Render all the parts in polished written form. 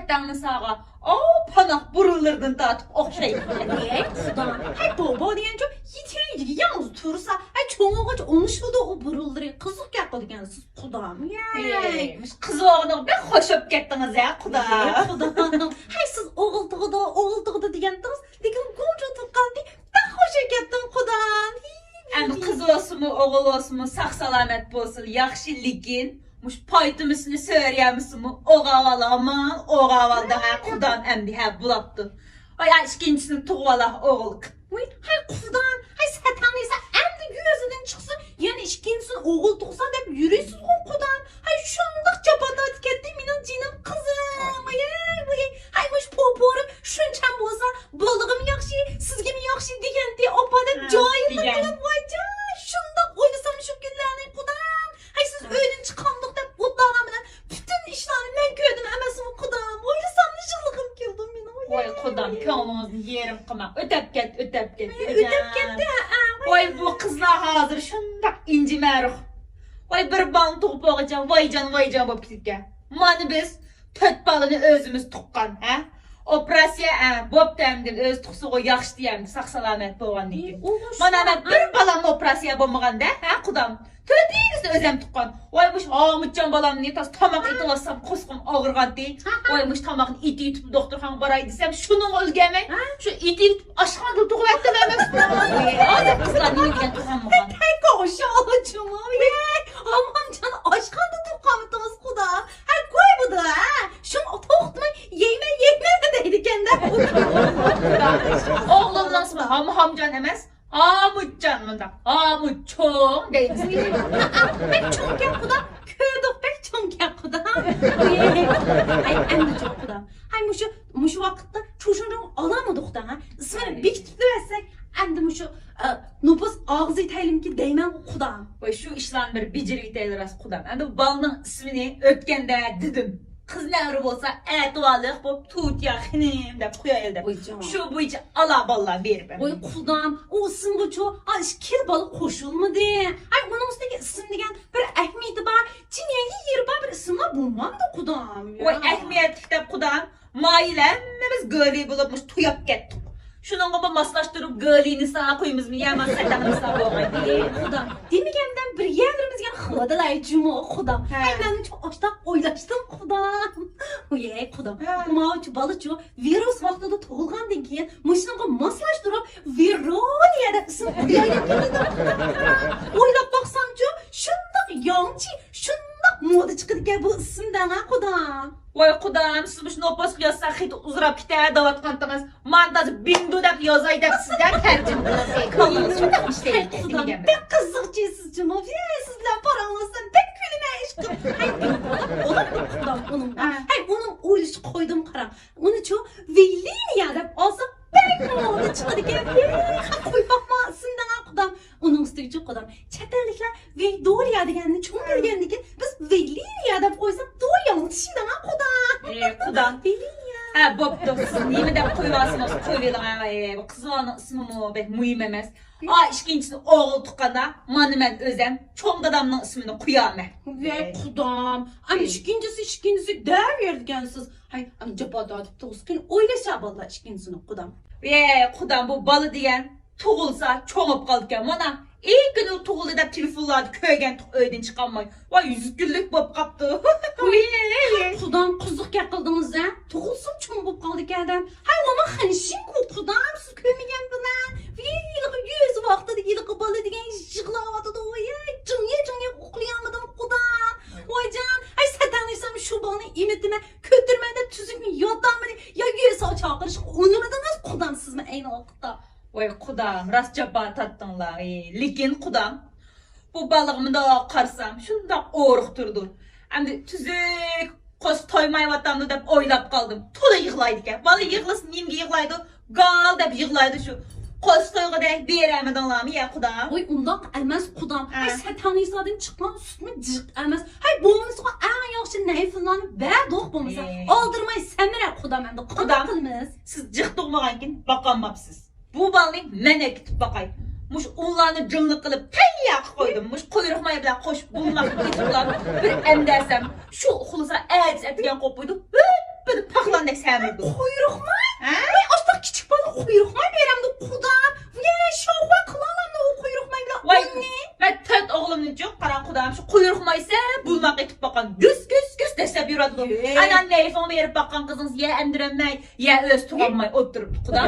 Kettanını sağa. Panak burulurdun da okşayıp. Xudan. Hay baba diyence yeteri yalnız tursa. Hay çoğuğaç onuşu da o burulları kızık yapmadı siz Xudan. Kız oğlunu ben hoşup gettiniz ya kuda. Xudan. Hay siz oğulduğu diyendiniz. Lekin koca tıkan diye ben hoşa gettim Xudan. Hem kız olsun mu oğul olsun mu sağ salamet bolsun yaxşı ligin. Muş paytımısını söyleyemisin mu? Oğavala aman oğavalda ha kudan emdi ha bulaptı. Ay ikincisini tuğvala oğul. Hay Xudan. Hay satanıysa emdi gözünden çıksın. Yani ikincisini oğul tuğsan hep yürüysün Xudan. Hay şundak çapata etiketti minin cinim kızım. Hay muş poporu şunçam bolsa balığım yakşı sizge mi yakşı diyen diye o bana cahillik kılıp vay can. Şundak oynasam şu günlerini Xudan. Hay siz öğlen çıkanlıkta bu dağımına bütün işlerini ben gördüm emesim Xudan. Oynasam ne şıllıkım geldim yine. Oy kudam könlünüzü yerim kıma. Ötep get. Ötep gitti. Oy bu kızlar hazır şundak inci meruk. Oy bir balını tuğup oğacağım. Vay can bu pisike. Mani biz töt balını özümüz tukkan. Operasiya bob demdir öz tuqsuğu yaxşı diyemdi. Sağ salamet boğan deydi. Mana bir balamın operasiya bolmaganda kudam. Töteyiniz özüm tukkan. Oymuş Ahmetcan balam ne tas tamak iti olassam kosqum ağırgan dey. Oymuş tamakın iti itip doktorxana baray desem şunun özgemi. Şu iti itip aşkandı tuğup ettim emes. Azep kızlar neye diyen tuğanmagan. Tek oşa alacağım abi. Aman can aşkan da tuğanıtımız Xudan. Hay koy bu da ha. Şun toğutma yeyme de deydi kendi. Oğlum nasıl mı? Hamcan emez. Hamutcan mında. Hamutçoğum deyiniz. Pek çok yap Xudan. Köydük pek çok yap Xudan. Hay emdi çok Xudan. Hay muşu vakitte çocuğunu alamadık da ha. İsmini bir kitipli versek. Emdi muşu nupus ağzı itelim ki değmem Xudan. Vay şu işlerin bir beceri deyiliriz kudam. Hem de bu balının ismini ötkende dedim. Kız ne arı olsa dualık bu tut yakınım da kuya elde. Şu bu içi ala balla ver ben. Oy Xudan, o isim bu çoğu. Ay şikir balık koşulmadı. Ay onun üstteki isim degen bir ehmiyeti var. Çinyeyi yeri var bir isimler bulmam da Xudan. Oy ehmiyet kitap kudam. Mailemmemiz gölü bulupmuş tuyap gettik. Şunun gibi maslaştırıp gölüğünü sağa koyumuz mu? Yaman satanını sağa boğay diye. Xudan, demegenden bir yerlerimiz gen xıladılar cuma Xudan. Ay ben çok açta oylaştım Xudan. Oy Xudan, mağuç balıçı virüs vaxtıda toğulgan denkeyen mışınıga maslaştırıp viroliyada isim uyayıp geldim Xudan. Oylap baksamcı şundak yancı, şundak moda çıkıdike bu isimden ha Xudan. Vay kudam siz bu şunu opos kıyasa hit uzrap kitaya davat kantınız. Mandazı bindu dep yazay dep sizden tercim kılın. Kalınız şu işte. Xudan, pek kızıkçısız cuma. Sizler paranlasın pek külüne işkım. Hay olur mu Xudan onun? Hay onun oyluş koydum kara. Onu çoğu veyliyini yadep alsa pek moda çıkıdike. Koy bakma isimden ha Xudan. Onun üstü çok Xudan. Çeterlikler ve doğru yadıgenini çoğun bilgendik ki biz veyliyini yadep koysak doğru yanlışıyla ha Xudan. Kudam. Bob dostum, niye de koyuvarsınız, koyuverin. Kız olanın ismi mu, pek mühim emez. İkincisini oğul tukkanda, manımen özem, çoğun adamın ismini koyamam. Ve Xudan, ama ikincisi değer verdigensiz. Hay, acaba da adıp toğuzken öyle şaballar ikincisini Xudan. Ve kudam bu balı diyen, tuğulsa çoğup kaldıkken bana. İyi günü tuğulu da telefonlardı köygen öyden çıkanmay. Vay yüzgüllük bob kaptı. Xudan kızık yakıldınız ha. Tuğulsun çoğun bop kaldık adam. Hay ama hanşin kut Xudan siz kömegen buna. Ve yüz vaxtı da yılık balı diyen jıglavada da oya. Cınye koklayamadım Xudan. Oy can. Hay satanıysam şu bana imetime kötürmede tüzük mü yoddan mı ya yüz o çağırış oynamadınız Xudan siz mi aynı vakitte. Vay kudam, rastça tattınlar. Lekin kudam, bu balığımı da qarsam, şunda oruqturdu. Hem tüzük, kos toymay vatandı dep oylap kaldım. Toda yığlaydı ki. Balı yığlasın, nimge yığlaydı, gal dep yığlaydı şu. Kos toyga da beremedinlar mı ya kudam? Oy undak elmez Xudan. Hay satanıysadın çıkman üstüme cırt elmez. Hay boğumuzu en yaxşı neyi falan ver doğ boğumuzu. Aldırmayı semire Xudan hem de Kudam, kılmaz. siz cık doğmağankin bakanmapsız. Bu balını men ekitip bakay. Muş unlarını cımlık kılıp teyyak koydum. Muş kuyruğmaya bile koş bulmak itiblan bir emdersem şu hulusa eğiz etken kopuydu. Böyle paklan ne sevmedi. Kuyrukma. Ha? Ay aslında küçük balık kuyrukma veremdi kudam. Ya şovva kılalan da o kuyrukma bile. Vay ben tet oğlumun çok karan kudam şu kuyrukma ise bulmak etip bakan güs dese bir adı. Anan telefon verip bakan kızınız ya endiremey ya öz tuğulmay oturup kudam.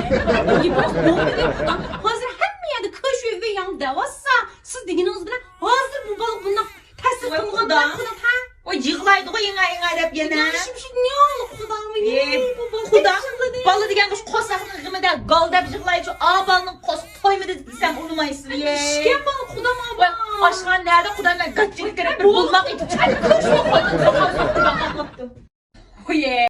İyi bak bu dedi kudam. Hazır hem yerde köşe ve yan devassa. Siz dediğiniz bile hazır bu balık bundan tesir Vay kılgan kudam. kudam ha. O yığlaydı o yine dep yine. Ya şimdi ne oldu kudam? Kudam balı diyen kuş kosakını gımı da gal dep yığlaydı şu ağbalının kos toymu dedi sen unumaysın ye. İşken balık kudam Vay ama. aşkın nerede kudam ben kaççılık gerek bir bulmak için. Hadi köşeye koydum. Çok anlattım.